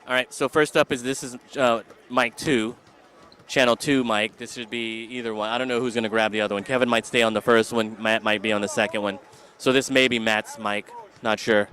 All right, so first up this is mic 2, channel 2 mic. This should be either one. I don't know who's going to grab the other one. Kevin might stay on the first one. Matt might be on the second one. So this may be Matt's mic. Not sure.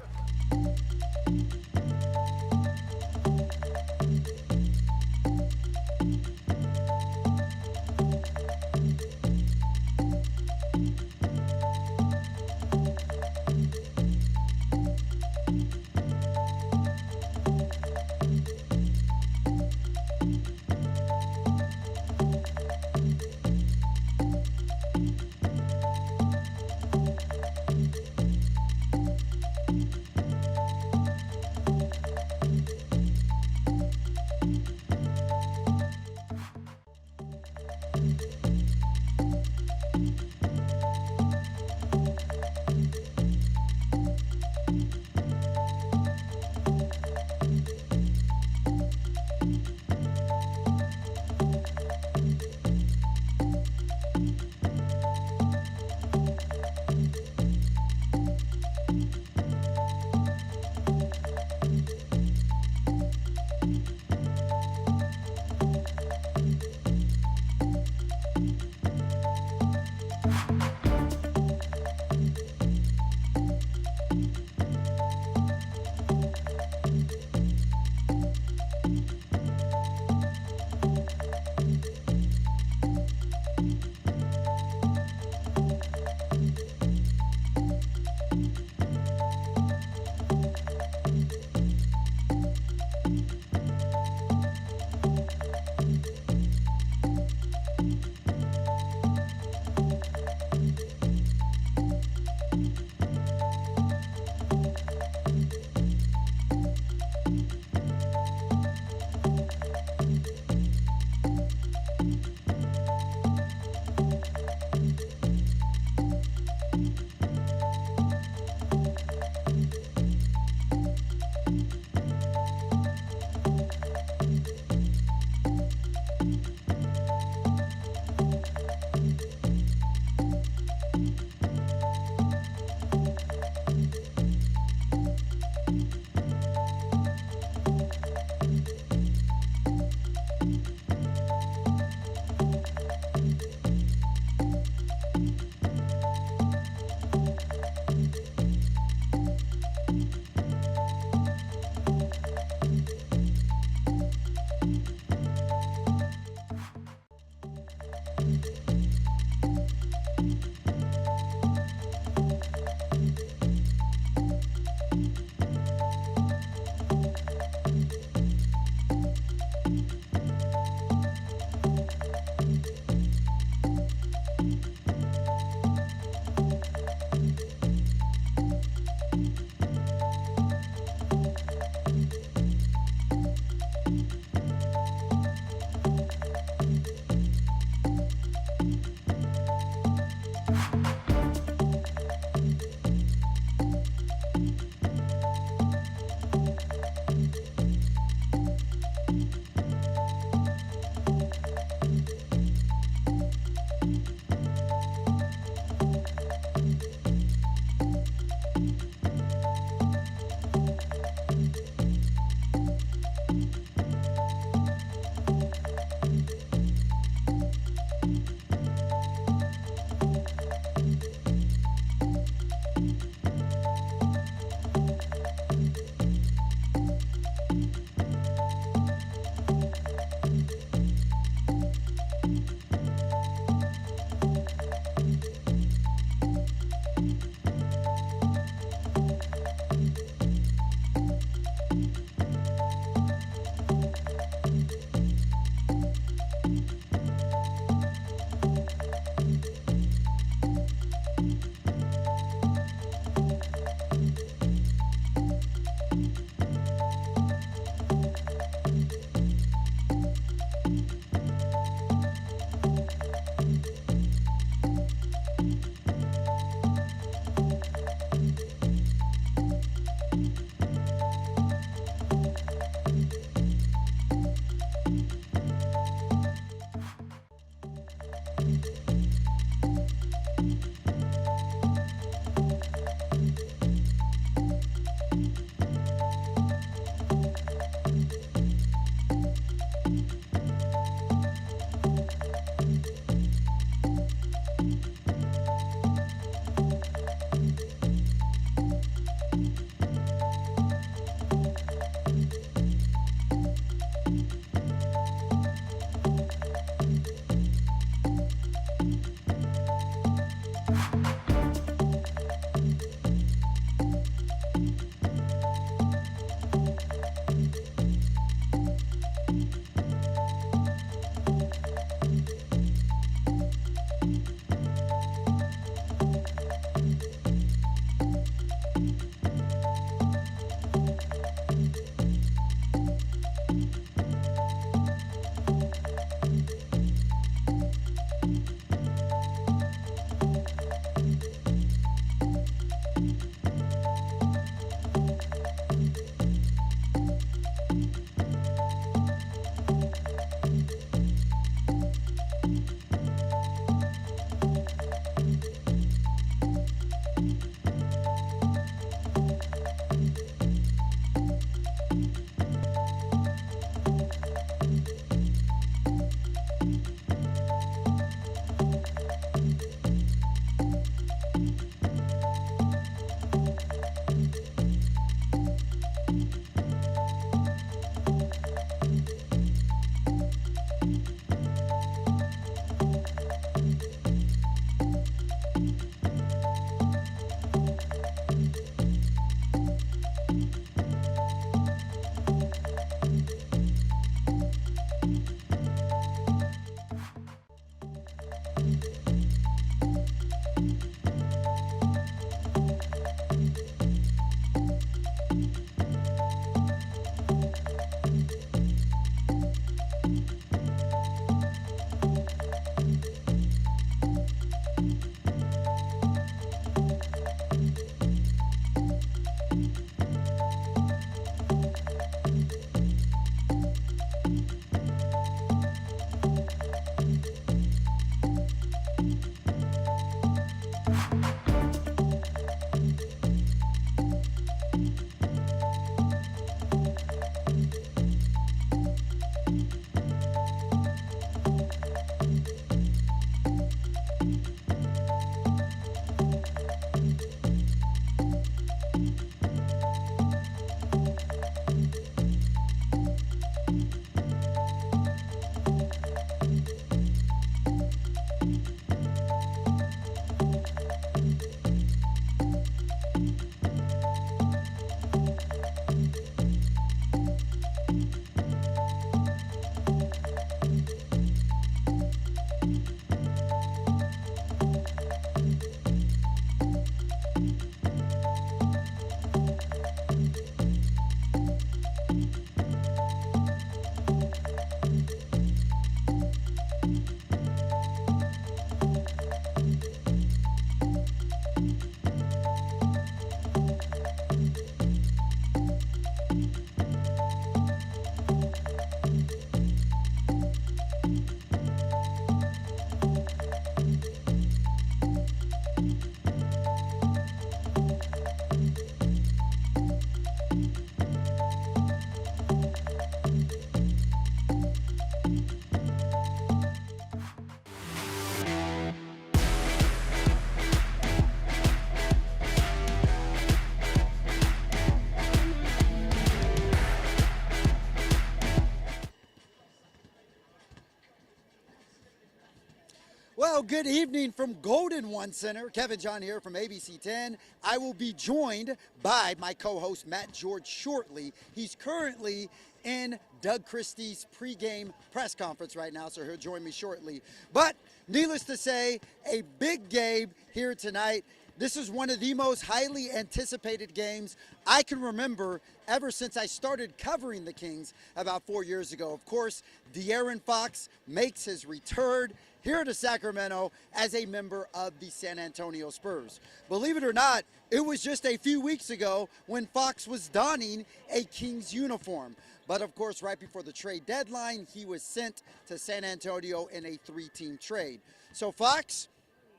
Well, good evening from Golden One Center. Kevin John here from ABC 10. I will be joined by my co-host Matt George shortly. He's currently in Doug Christie's pregame press conference right now, so he'll join me shortly. But needless to say, a big game here tonight. This is one of the most highly anticipated games I can remember ever since I started covering the Kings about 4 years ago. Of course, De'Aaron Fox makes his return here to Sacramento as a member of the San Antonio Spurs. Believe it or not, it was just a few weeks ago when Fox was donning a Kings uniform. But of course, right before the trade deadline, he was sent to San Antonio in a 3-team trade. So Fox,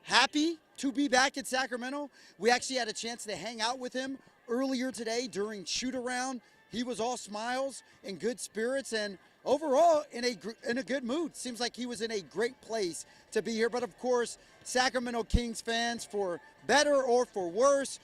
happy to be back in Sacramento. We actually had a chance to hang out with him earlier today during shoot-around. He was all smiles and good spirits, and overall in a good mood. Seems like he was in a great place to be here. But of course, Sacramento Kings fans, for better or for worse,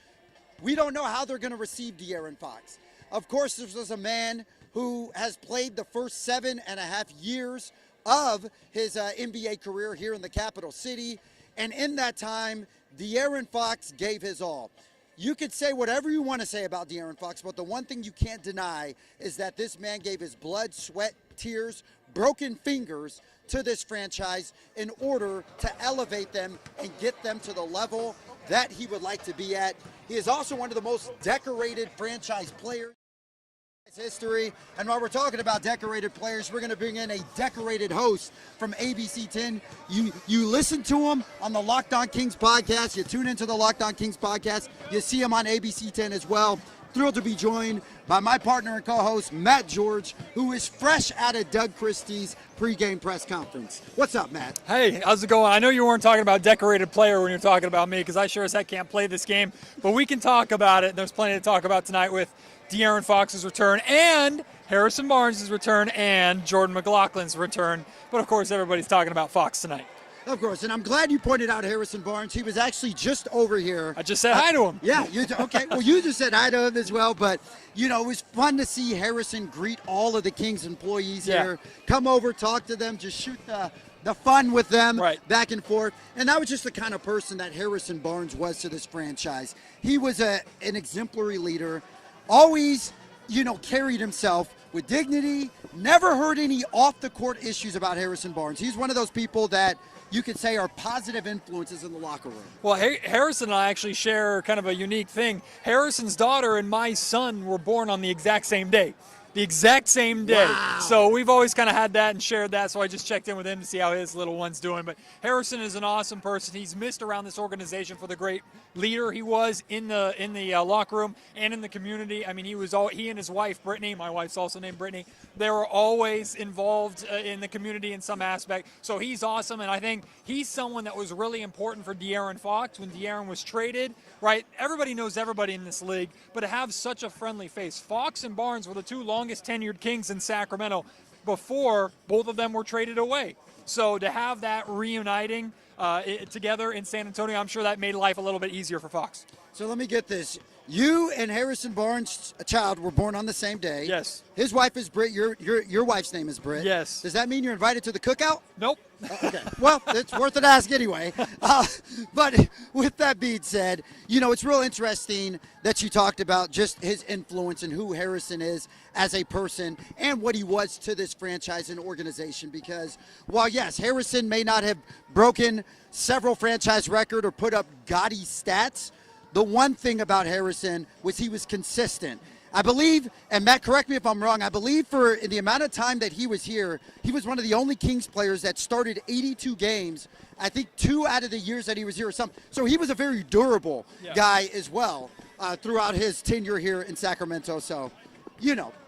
we don't know how they're going to receive De'Aaron Fox. Of course, this was a man who has played the first 7.5 years of his NBA career here in the capital city. And in that time, De'Aaron Fox gave his all. You could say whatever you want to say about De'Aaron Fox, but the one thing you can't deny is that this man gave his blood, sweat, tears, broken fingers to this franchise in order to elevate them and get them to the level that he would like to be at. He is also one of the most decorated franchise players in history. And while we're talking about decorated players, we're going to bring in a decorated host from ABC 10. You listen to him on the Locked On Kings podcast. You tune into the Locked On Kings podcast. You see him on ABC 10 as well. Thrilled to be joined by my partner and co-host, Matt George, who is fresh out of Doug Christie's pregame press conference. What's up, Matt? Hey, how's it going? I know you weren't talking about decorated player when you're talking about me, because I sure as heck can't play this game, but we can talk about it. There's plenty to talk about tonight with De'Aaron Fox's return and Harrison Barnes' return and Jordan McLaughlin's return. But of course, everybody's talking about Fox tonight. Of course, and I'm glad you pointed out Harrison Barnes. He was actually just over here. I just said hi to him. Yeah, okay. Well, you just said hi to him as well, but, you know, it was fun to see Harrison greet all of the Kings employees here. Come over, talk to them, just shoot the fun with them back and forth. And that was just the kind of person that Harrison Barnes was to this franchise. He was an exemplary leader, always, carried himself with dignity, never heard any off-the-court issues about Harrison Barnes. He's one of those people that you could say are positive influences in the locker room. Well, Harrison and I actually share kind of a unique thing. Harrison's daughter and my son were born on the exact same day. The exact same day. Wow. So we've always kind of had that and shared that, so I just checked in with him to see how his little one's doing. But Harrison is an awesome person. He's missed around this organization for the great leader he was in the locker room and in the community. I mean, he and his wife, Brittany, my wife's also named Brittany, they were always involved in the community in some aspect. So he's awesome, and I think he's someone that was really important for De'Aaron Fox when De'Aaron was traded, right? Everybody knows everybody in this league, but to have such a friendly face. Fox and Barnes were the two longest tenured Kings in Sacramento before both of them were traded away. So to have that reuniting together in San Antonio, I'm sure that made life a little bit easier for Fox. So let me get this. You and Harrison Barnes' child were born on the same day. Yes. His wife is Britt. Your wife's name is Britt. Yes. Does that mean you're invited to the cookout? Nope. Okay. Well, it's worth an ask anyway. But with that being said, it's real interesting that you talked about just his influence and who Harrison is as a person and what he was to this franchise and organization. Because while, yes, Harrison may not have broken several franchise records or put up gaudy stats, the one thing about Harrison was he was consistent. I believe, and Matt, correct me if I'm wrong, I believe for the amount of time that he was here, he was one of the only Kings players that started 82 games, I think 2 out of the years that he was here or something. So he was a very durable guy as well throughout his tenure here in Sacramento. So,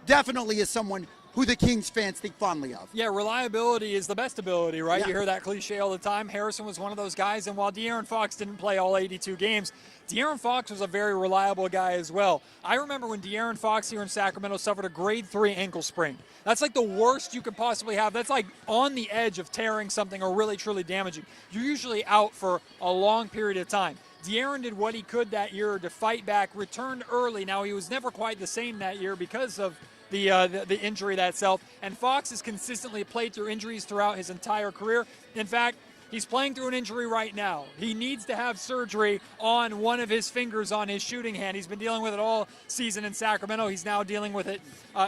definitely is someone who the Kings fans think fondly of. Yeah, reliability is the best ability, right? Yeah. You hear that cliche all the time. Harrison was one of those guys, and while De'Aaron Fox didn't play all 82 games, De'Aaron Fox was a very reliable guy as well. I remember when De'Aaron Fox here in Sacramento suffered a grade 3 ankle sprain. That's like the worst you could possibly have. That's like on the edge of tearing something or really truly damaging. You're usually out for a long period of time. De'Aaron did what he could that year to fight back, returned early. Now, he was never quite the same that year because of the injury that itself. And Fox has consistently played through injuries throughout his entire career. In fact, He's playing through an injury right now. He needs to have surgery on one of his fingers on his shooting hand. He's been dealing with it all season in Sacramento. He's now dealing with it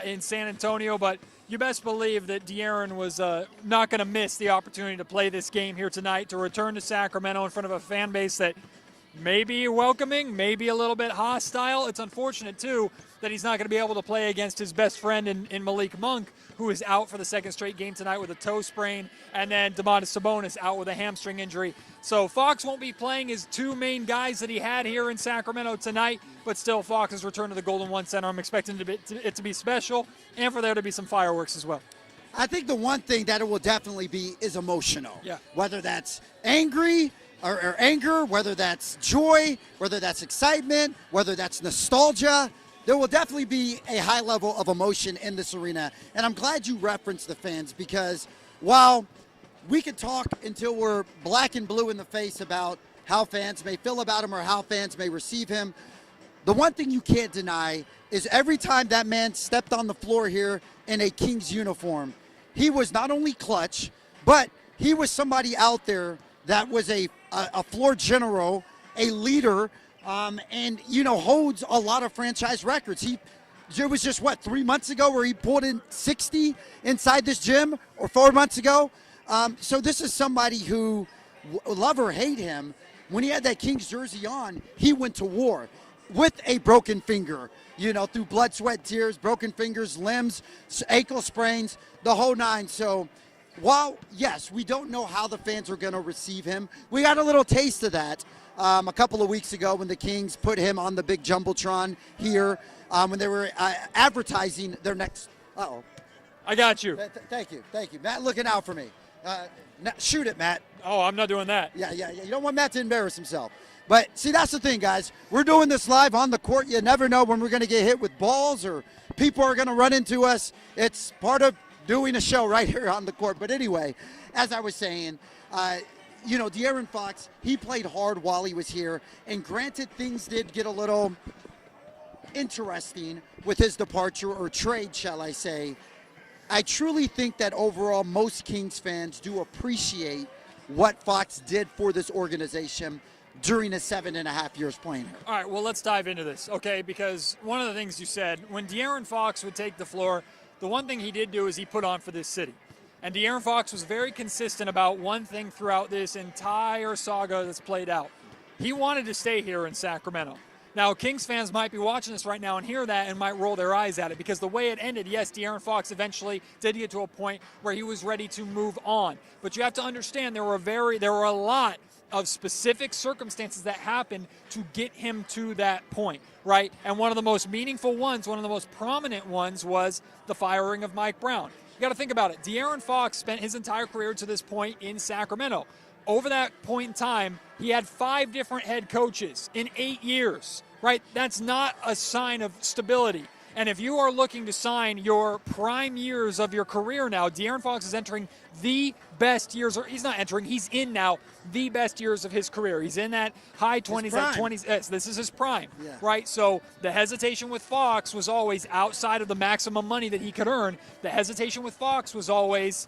in San Antonio. But you best believe that De'Aaron was not going to miss the opportunity to play this game here tonight, to return to Sacramento in front of a fan base that may be welcoming, maybe a little bit hostile. It's unfortunate, too, that he's not going to be able to play against his best friend in Malik Monk, who is out for the second straight game tonight with a toe sprain, and then Domantas Sabonis out with a hamstring injury. So Fox won't be playing his two main guys that he had here in Sacramento tonight, but still Fox's return to the Golden One Center. I'm expecting it to be special and for there to be some fireworks as well. I think the one thing that it will definitely be is emotional. Yeah. Whether that's angry or anger, whether that's joy, whether that's excitement, whether that's nostalgia, there will definitely be a high level of emotion in this arena. And I'm glad you referenced the fans, because while we could talk until we're black and blue in the face about how fans may feel about him or how fans may receive him, the one thing you can't deny is every time that man stepped on the floor here in a Kings uniform, he was not only clutch, but he was somebody out there that was a floor general, a leader, and, holds a lot of franchise records. It was just, 3 months ago where he pulled in 60 inside this gym, or 4 months ago? So this is somebody who, love or hate him, when he had that Kings jersey on, he went to war with a broken finger, through blood, sweat, tears, broken fingers, limbs, ankle sprains, the whole nine. So while, yes, we don't know how the fans are going to receive him, we got a little taste of that a couple of weeks ago when the Kings put him on the big Jumbotron here, when they were advertising their next – I got you. Thank you. Matt looking out for me. Shoot it, Matt. Oh, I'm not doing that. Yeah. You don't want Matt to embarrass himself. But, see, that's the thing, guys. We're doing this live on the court. You never know when we're going to get hit with balls or people are going to run into us. It's part of doing a show right here on the court. But anyway, as I was saying, De'Aaron Fox, he played hard while he was here. And granted, things did get a little interesting with his departure, or trade, shall I say. I truly think that overall most Kings fans do appreciate what Fox did for this organization during his 7.5 years playing here. All right, well, let's dive into this, okay? Because one of the things you said, when De'Aaron Fox would take the floor, the one thing he did do is he put on for this city. And De'Aaron Fox was very consistent about one thing throughout this entire saga that's played out. He wanted to stay here in Sacramento. Now, Kings fans might be watching this right now and hear that and might roll their eyes at it, because the way it ended, yes, De'Aaron Fox eventually did get to a point where he was ready to move on. But you have to understand there were a lot of specific circumstances that happened to get him to that point, right? And one of the most meaningful ones, one of the most prominent ones, was the firing of Mike Brown. You got to think about it. De'Aaron Fox spent his entire career to this point in Sacramento. Over that point in time, he had 5 different head coaches in 8 years, right? That's not a sign of stability. And if you are looking to sign your prime years of your career now, De'Aaron Fox is entering the best years, or he's not entering, he's in now the best years of his career. He's in that high 20s, that 20s. Yes, this is his prime, right? So the hesitation with Fox was always, outside of the maximum money that he could earn, the hesitation with Fox was always,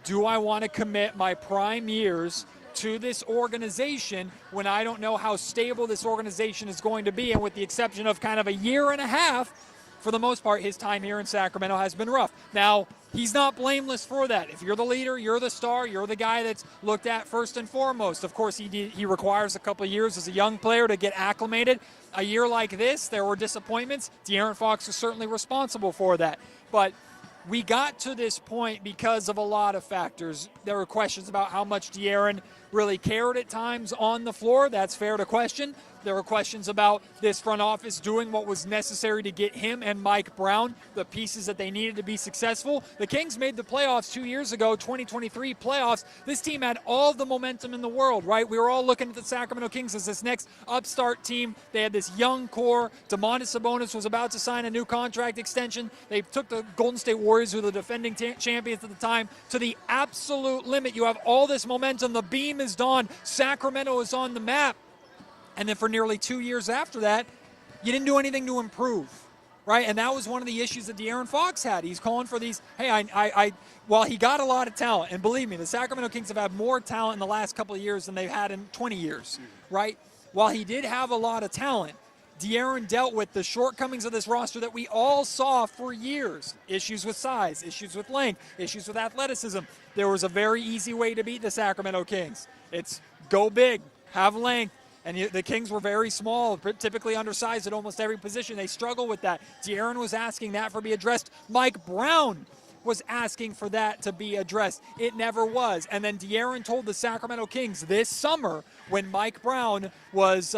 do I want to commit my prime years to this organization when I don't know how stable this organization is going to be? And with the exception of kind of a year and a half, for the most part, his time here in Sacramento has been rough. Now, he's not blameless for that. If you're the leader, you're the star, you're the guy that's looked at first and foremost. Of course, he requires a couple of years as a young player to get acclimated. A year like this, there were disappointments. De'Aaron Fox is certainly responsible for that. But we got to this point because of a lot of factors. There were questions about how much De'Aaron really cared at times on the floor. That's fair to question. There were questions about this front office doing what was necessary to get him and Mike Brown the pieces that they needed to be successful. The Kings made the playoffs 2 years ago, 2023 playoffs. This team had all the momentum in the world, right? We were all looking at the Sacramento Kings as this next upstart team. They had this young core. Domantas Sabonis was about to sign a new contract extension. They took the Golden State Warriors, who were the defending champions at the time, to the absolute limit. You have all this momentum. The beam is dawned. Sacramento is on the map. And then for nearly 2 years after that, you didn't do anything to improve, right? And that was one of the issues that De'Aaron Fox had. He's calling for these, hey, while he got a lot of talent, and believe me, the Sacramento Kings have had more talent in the last couple of years than they've had in 20 years, right? While he did have a lot of talent, De'Aaron dealt with the shortcomings of this roster that we all saw for years. Issues with size, issues with length, issues with athleticism. There was a very easy way to beat the Sacramento Kings. It's go big, have length. And the Kings were very small, typically undersized at almost every position. They struggle with that. De'Aaron was asking that for be addressed. Mike Brown was asking for that to be addressed. It never was. And then De'Aaron told the Sacramento Kings this summer when Mike Brown was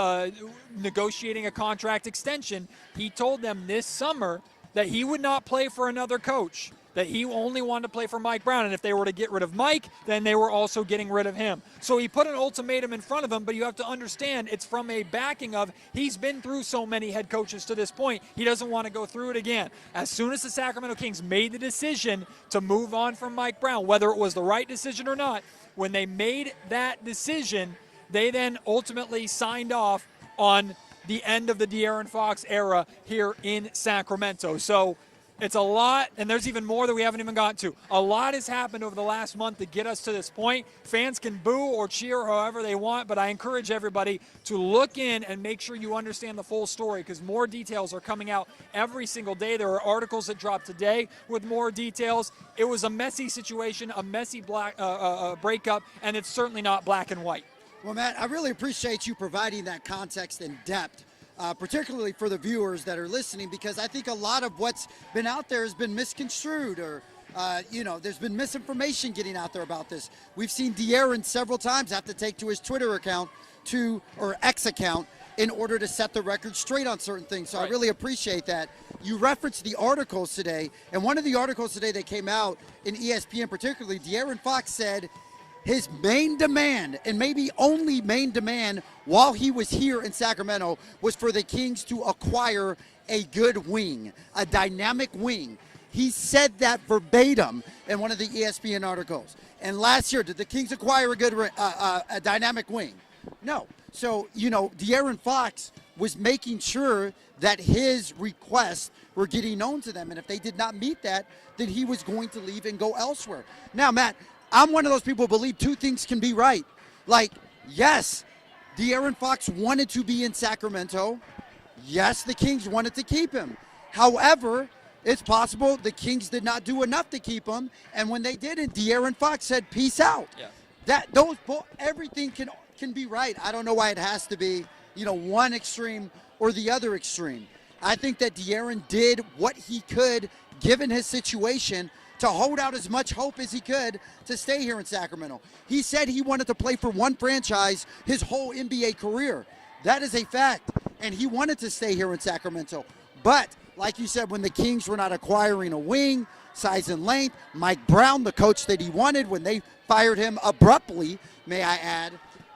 negotiating a contract extension, he told them this summer that he would not play for another coach, that he only wanted to play for Mike Brown. And if they were to get rid of Mike, then they were also getting rid of him. So he put an ultimatum in front of him, but you have to understand it's from a backing of he's been through so many head coaches to this point, he doesn't want to go through it again. As soon as the Sacramento Kings made the decision to move on from Mike Brown, whether it was the right decision or not, when they made that decision, they then ultimately signed off on the end of the De'Aaron Fox era here in Sacramento. So it's a lot, and there's even more that we haven't even gotten to. A lot has happened over the last month to get us to this point. Fans can boo or cheer however they want, but I encourage everybody to look in and make sure you understand the full story, because more details are coming out every single day. There are articles that dropped today with more details. It was a messy situation, a messy breakup, and it's certainly not black and white. Well, Matt, I really appreciate you providing that context and depth, particularly for the viewers that are listening, because I think a lot of what's been out there has been misconstrued, or, there's been misinformation getting out there about this. We've seen De'Aaron several times have to take to his Twitter account or X account in order to set the record straight on certain things. So right. I really appreciate that. You referenced the articles today, and one of the articles today that came out in ESPN particularly, De'Aaron Fox said his main demand, and maybe only main demand while he was here in Sacramento, was for the Kings to acquire a good wing, a dynamic wing. He said that verbatim in one of the ESPN articles. And last year, did the Kings acquire a dynamic wing? No. So, De'Aaron Fox was making sure that his requests were getting known to them. And if they did not meet that, then he was going to leave and go elsewhere. Now, Matt, I'm one of those people who believe two things can be right. Like, yes, De'Aaron Fox wanted to be in Sacramento. Yes, the Kings wanted to keep him. However, it's possible the Kings did not do enough to keep him, and when they didn't, De'Aaron Fox said, "Peace out." Yeah. Everything can be right. I don't know why it has to be, one extreme or the other extreme. I think that De'Aaron did what he could, given his situation, to hold out as much hope as he could to stay here in Sacramento. He said he wanted to play for one franchise his whole NBA career. That is a fact, and he wanted to stay here in Sacramento. But, like you said, when the Kings were not acquiring a wing, size and length, Mike Brown, the coach that he wanted, when they fired him abruptly, may I add,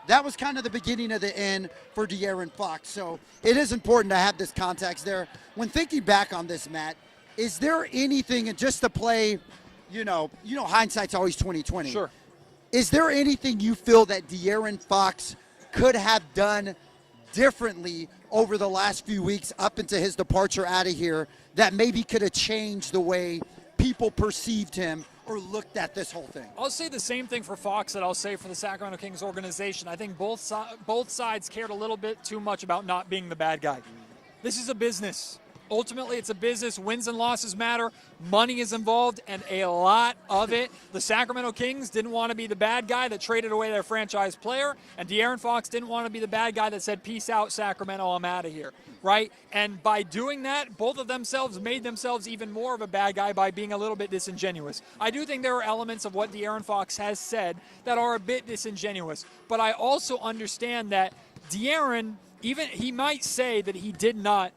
that was kind of the beginning of the end for De'Aaron Fox. So it is important to have this context there. When thinking back on this, Matt, is there anything, and just to play, hindsight's always 20/20. Sure. Is there anything you feel that De'Aaron Fox could have done differently over the last few weeks up into his departure out of here that maybe could have changed the way people perceived him or looked at this whole thing? I'll say the same thing for Fox that I'll say for the Sacramento Kings organization. I think both sides cared a little bit too much about not being the bad guy. This is a business. Ultimately, it's a business. Wins and losses matter. Money is involved, and a lot of it. The Sacramento Kings didn't want to be the bad guy that traded away their franchise player, and De'Aaron Fox didn't want to be the bad guy that said, "Peace out, Sacramento, I'm out of here," right? And by doing that, both of themselves made themselves even more of a bad guy by being a little bit disingenuous. I do think there are elements of what De'Aaron Fox has said that are a bit disingenuous, but I also understand that De'Aaron, he might say that he did not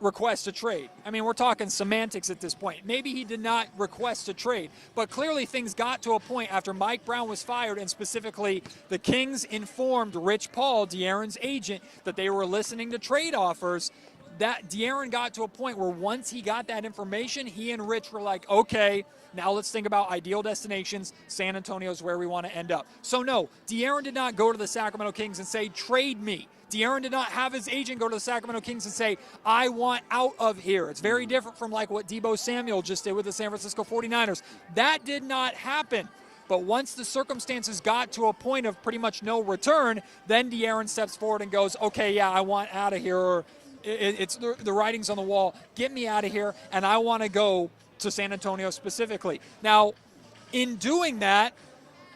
request a trade. I mean, we're talking semantics at this point. Maybe he did not request a trade, but clearly things got to a point after Mike Brown was fired, and specifically the Kings informed Rich Paul, De'Aaron's agent, that they were listening to trade offers. that De'Aaron got to a point where once he got that information, he and Rich were like, okay, now let's think about ideal destinations. San Antonio is where we want to end up. So no, De'Aaron did not go to the Sacramento Kings and say, trade me. De'Aaron did not have his agent go to the Sacramento Kings and say, I want out of here. It's very different from like what Deebo Samuel just did with the San Francisco 49ers. That did not happen. But once the circumstances got to a point of pretty much no return, then De'Aaron steps forward and goes, okay, yeah, I want out of here. Or it's the writing's on the wall. Get me out of here, and I want to go to San Antonio specifically. Now, in doing that,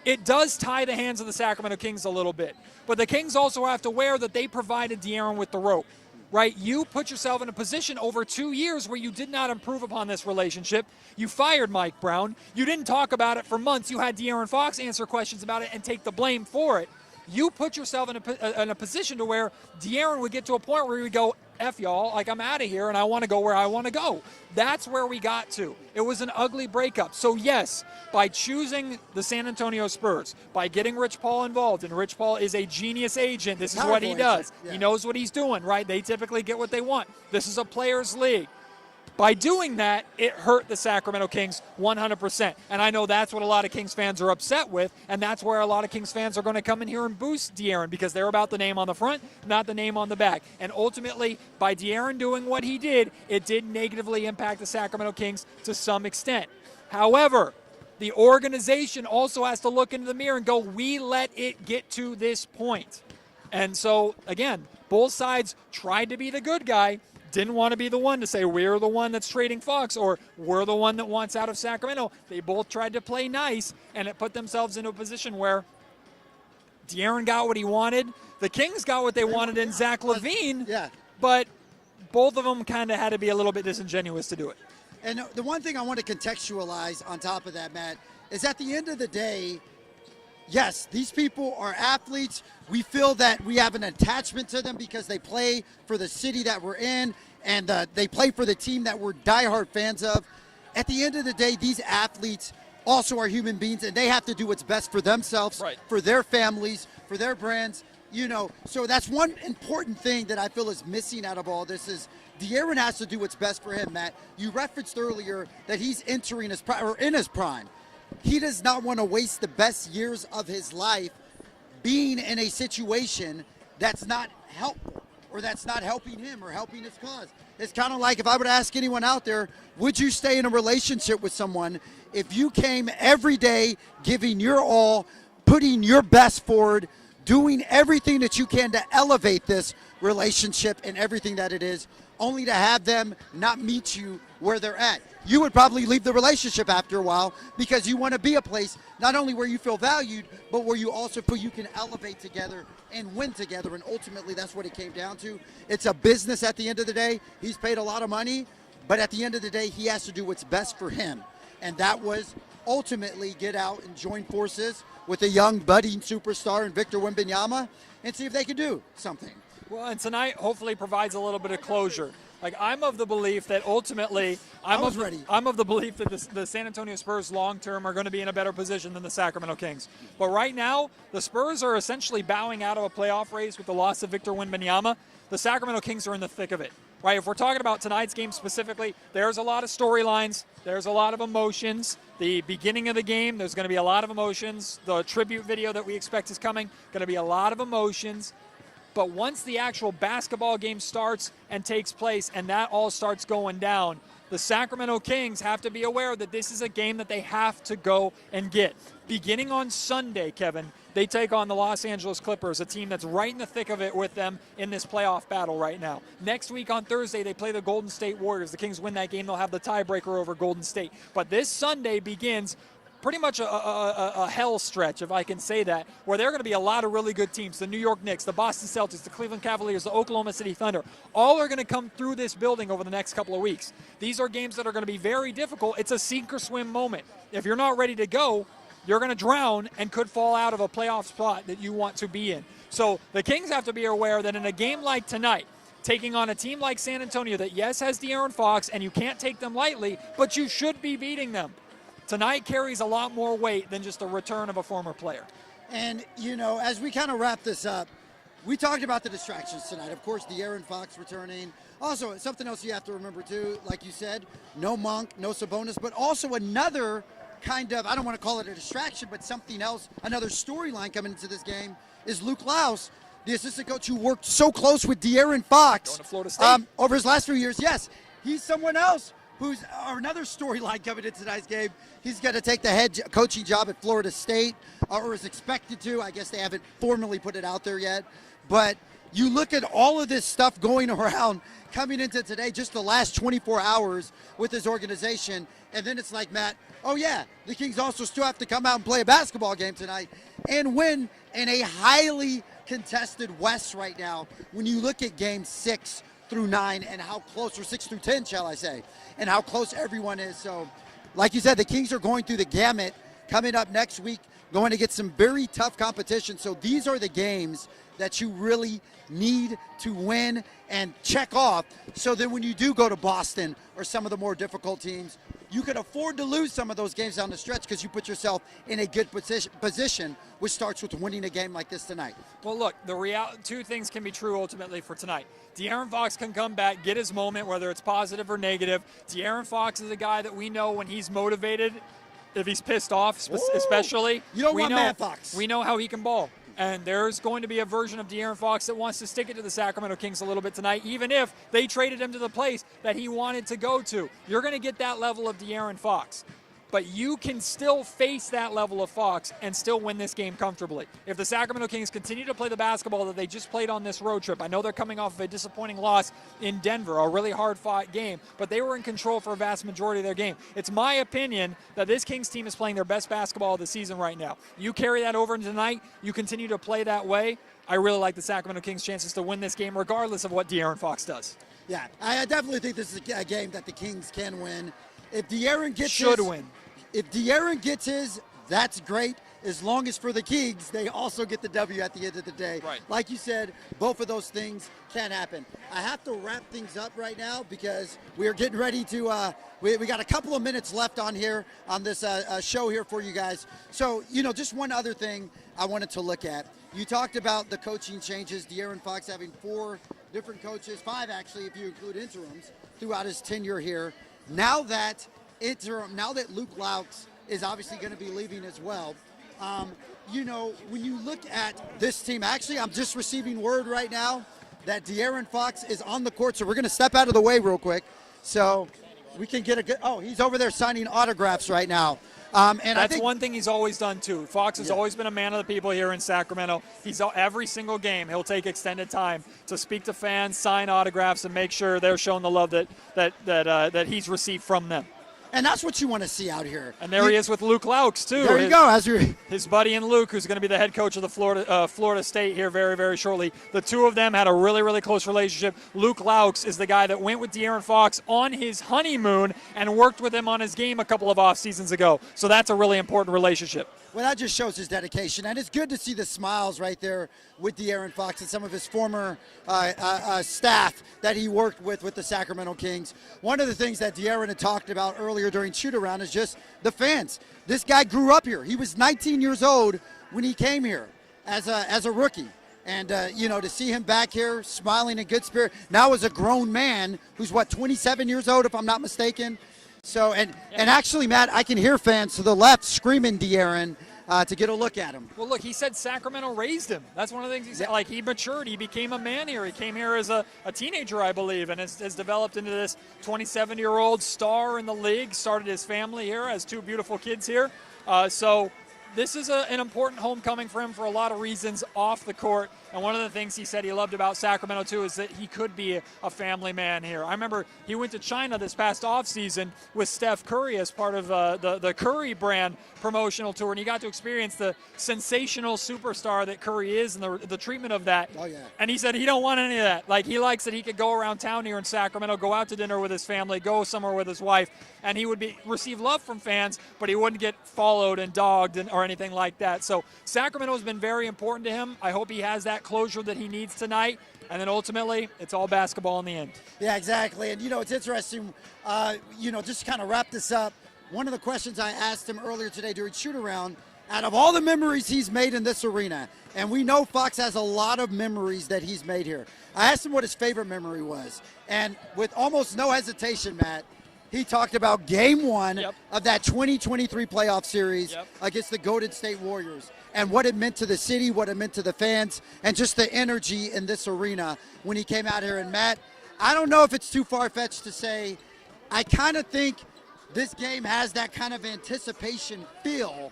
it does tie the hands of the Sacramento Kings a little bit. But the Kings also have to aware that they provided De'Aaron with the rope, right? You put yourself in a position over 2 years where you did not improve upon this relationship. You fired Mike Brown. You didn't talk about it for months. You had De'Aaron Fox answer questions about it and take the blame for it. You put yourself in a position to where De'Aaron would get to a point where he would go, F y'all, like I'm out of here and I want to go where I want to go. That's where we got to. It was an ugly breakup. So yes, by choosing the San Antonio Spurs, by getting Rich Paul involved, and Rich Paul is a genius agent. This is what he does. Yeah. He knows what he's doing, right? They typically get what they want. This is a players' league. By doing that, it hurt the Sacramento Kings 100%. And I know that's what a lot of Kings fans are upset with, and that's where a lot of Kings fans are going to come in here and boost De'Aaron because they're about the name on the front, not the name on the back. And ultimately, by De'Aaron doing what he did, it did negatively impact the Sacramento Kings to some extent. However, the organization also has to look into the mirror and go, we let it get to this point. And so, again, both sides tried to be the good guy, didn't want to be the one to say we're the one that's trading Fox or we're the one that wants out of Sacramento. They both tried to play nice, and it put themselves into a position where De'Aaron got what he wanted. The Kings got what they wanted in Zach LaVine, but both of them kind of had to be a little bit disingenuous to do it. And the one thing I want to contextualize on top of that, Matt, is at the end of the day, yes, these people are athletes. We feel that we have an attachment to them because they play for the city that we're in and they play for the team that we're diehard fans of. At the end of the day, these athletes also are human beings, and they have to do what's best for themselves, for their families, for their brands. You know, so that's one important thing that I feel is missing out of all this is De'Aaron has to do what's best for him, Matt. You referenced earlier that he's entering his prime, or in his prime. He does not want to waste the best years of his life being in a situation that's not helpful or that's not helping him or helping his cause. It's kind of like if I were to ask anyone out there, would you stay in a relationship with someone if you came every day giving your all, putting your best forward, doing everything that you can to elevate this relationship and everything that it is, only to have them not meet you where they're at? You would probably leave the relationship after a while because you want to be a place not only where you feel valued, but where you also feel you can elevate together and win together. And ultimately, that's what it came down to. It's a business at the end of the day. He's paid a lot of money, but at the end of the day, he has to do what's best for him. And that was ultimately get out and join forces with a young budding superstar in Victor Wembanyama and see if they can do something. Well, and tonight hopefully provides a little bit of closure. Like, I'm of the belief that ultimately, I'm of the belief that the San Antonio Spurs long-term are going to be in a better position than the Sacramento Kings. But right now, the Spurs are essentially bowing out of a playoff race with the loss of Victor Wembanyama. The Sacramento Kings are in the thick of it, right? If we're talking about tonight's game specifically, there's a lot of storylines. There's a lot of emotions. The beginning of the game, there's going to be a lot of emotions. The tribute video that we expect is coming, going to be a lot of emotions. But once the actual basketball game starts and takes place and that all starts going down, the Sacramento Kings have to be aware that this is a game that they have to go and get. Beginning on Sunday, Kevin, they take on the Los Angeles Clippers, a team that's right in the thick of it with them in this playoff battle right now. Next week on Thursday, they play the Golden State Warriors. The Kings win that game, they'll have the tiebreaker over Golden State. But this Sunday begins pretty much a hell stretch, if I can say that, where there are going to be a lot of really good teams. The New York Knicks, the Boston Celtics, the Cleveland Cavaliers, the Oklahoma City Thunder, all are going to come through this building over the next couple of weeks. These are games that are going to be very difficult. It's a sink or swim moment. If you're not ready to go, you're going to drown and could fall out of a playoff spot that you want to be in. So the Kings have to be aware that in a game like tonight, taking on a team like San Antonio that, yes, has De'Aaron Fox, and you can't take them lightly, but you should be beating them. Tonight carries a lot more weight than just the return of a former player. And, you know, as we kind of wrap this up, we talked about the distractions tonight. Of course, De'Aaron Fox returning. Also, something else you have to remember too, like you said, no Monk, no Sabonis, but also another kind of, I don't want to call it a distraction, but something else, another storyline coming into this game is Luke Laus, the assistant coach who worked so close with De'Aaron Fox Going to Florida State. over his last few years. Yes, he's someone else who's another storyline coming into tonight's game. He's going to take the head coaching job at Florida State, or is expected to. I guess they haven't formally put it out there yet. But you look at all of this stuff going around coming into today, just the last 24 hours with this organization, and then it's like, Matt, oh yeah, the Kings also still have to come out and play a basketball game tonight and win in a highly contested West right now. When you look at games 6 through 9 and how close, or 6 through 10, shall I say, and how close everyone is. So, like you said, the Kings are going through the gamut coming up next week, going to get some very tough competition. So these are the games that you really need to win and check off, so that when you do go to Boston or some of the more difficult teams, you can afford to lose some of those games down the stretch because you put yourself in a good position, which starts with winning a game like this tonight. Well, look, two things can be true ultimately for tonight. De'Aaron Fox can come back, get his moment, whether it's positive or negative. De'Aaron Fox is a guy that we know when he's motivated, if he's pissed off especially, you don't we want know, Matt Fox. We know how he can ball. And there's going to be a version of De'Aaron Fox that wants to stick it to the Sacramento Kings a little bit tonight, even if they traded him to the place that he wanted to go to. You're going to get that level of De'Aaron Fox. But you can still face that level of Fox and still win this game comfortably. If the Sacramento Kings continue to play the basketball that they just played on this road trip, I know they're coming off of a disappointing loss in Denver, a really hard-fought game, but they were in control for a vast majority of their game. It's my opinion that this Kings team is playing their best basketball of the season right now. You carry that over into tonight, you continue to play that way, I really like the Sacramento Kings' chances to win this game regardless of what De'Aaron Fox does. Yeah, I definitely think this is a game that the Kings can win. If De'Aaron gets win. If De'Aaron gets his, that's great. As long as for the Kings, they also get the W at the end of the day. Right. Like you said, both of those things can happen. I have to wrap things up right now because we are getting ready to, we got a couple of minutes left on here, on this show here for you guys. So, just one other thing I wanted to look at. You talked about the coaching changes, De'Aaron Fox having 4 different coaches, 5 actually if you include interims, throughout his tenure here. Now that Luke Laus is obviously going to be leaving as well, when you look at this team, actually I'm just receiving word right now that De'Aaron Fox is on the court, so we're going to step out of the way real quick so we can get a good, he's over there signing autographs right now. And that's I think one thing he's always done too. Fox has always been a man of the people here in Sacramento. Every single game he'll take extended time to speak to fans, sign autographs, and make sure they're showing the love that he's received from them. And that's what you want to see out here. And there he is with Luke Laus, too. There you go. His buddy in Luke, who's going to be the head coach of the Florida State here very, very shortly. The two of them had a really, really close relationship. Luke Laus is the guy that went with De'Aaron Fox on his honeymoon and worked with him on his game a couple of off seasons ago. So that's a really important relationship. Well, that just shows his dedication, and it's good to see the smiles right there with De'Aaron Fox and some of his former staff that he worked with the Sacramento Kings. One of the things that De'Aaron had talked about earlier during shoot-around is just the fans. This guy grew up here. He was 19 years old when he came here as a rookie. And, to see him back here smiling in good spirit, now as a grown man who's, 27 years old, if I'm not mistaken. So, and actually, Matt, I can hear fans to the left screaming De'Aaron to get a look at him. Well, look, he said Sacramento raised him. That's one of the things he said. Like, he matured. He became a man here. He came here as a teenager, I believe, and has developed into this 27-year-old star in the league, started his family here, has 2 beautiful kids here. So this is an important homecoming for him for a lot of reasons off the court. And one of the things he said he loved about Sacramento, too, is that he could be a family man here. I remember he went to China this past offseason with Steph Curry as part of the Curry brand promotional tour, and he got to experience the sensational superstar that Curry is and the treatment of that. Oh, yeah. And he said he don't want any of that. Like, he likes that he could go around town here in Sacramento, go out to dinner with his family, go somewhere with his wife, and he would receive love from fans, but he wouldn't get followed and dogged or anything like that. So Sacramento has been very important to him. I hope he has that closure that he needs tonight, and then ultimately it's all basketball in the end. Yeah, exactly. And it's interesting, just to kind of wrap this up, one of the questions I asked him earlier today during shoot around out of all the memories he's made in this arena, and we know Fox has a lot of memories that he's made here. I asked him what his favorite memory was, and with almost no hesitation, Matt, he talked about game one of that 2023 playoff series against the Golden State Warriors and what it meant to the city, what it meant to the fans, and just the energy in this arena when he came out here. And Matt, I don't know if it's too far-fetched to say, I kind of think this game has that kind of anticipation feel.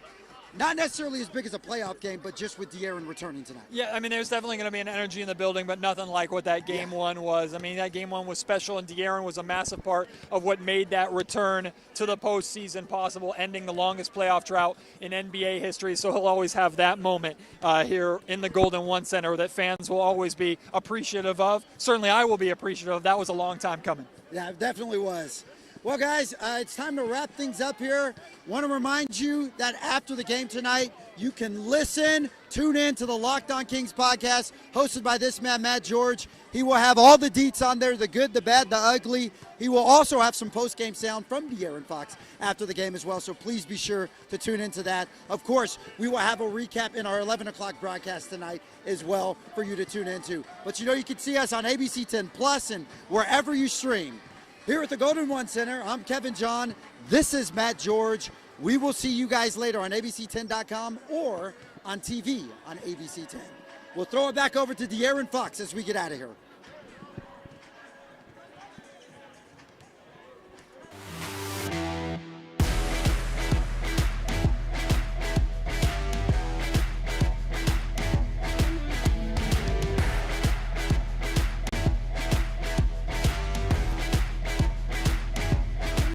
Not necessarily as big as a playoff game, but just with De'Aaron returning tonight. Yeah, I mean, there's definitely going to be an energy in the building, but nothing like what that game one was. I mean, that game one was special, and De'Aaron was a massive part of what made that return to the postseason possible, ending the longest playoff drought in NBA history. So he'll always have that moment here in the Golden One Center that fans will always be appreciative of. Certainly I will be appreciative of. That was a long time coming. Yeah, it definitely was. Well, guys, it's time to wrap things up here. Want to remind you that after the game tonight, you can tune in to the Locked On Kings podcast, hosted by this man, Matt George. He will have all the deets on there, the good, the bad, the ugly. He will also have some post-game sound from De'Aaron Fox after the game as well, so please be sure to tune into that. Of course, we will have a recap in our 11 o'clock broadcast tonight as well for you to tune into. But you know you can see us on ABC 10 Plus and wherever you stream. Here at the Golden One Center, I'm Kevin John. This is Matt George. We will see you guys later on ABC10.com or on TV on ABC 10. We'll throw it back over to De'Aaron Fox as we get out of here.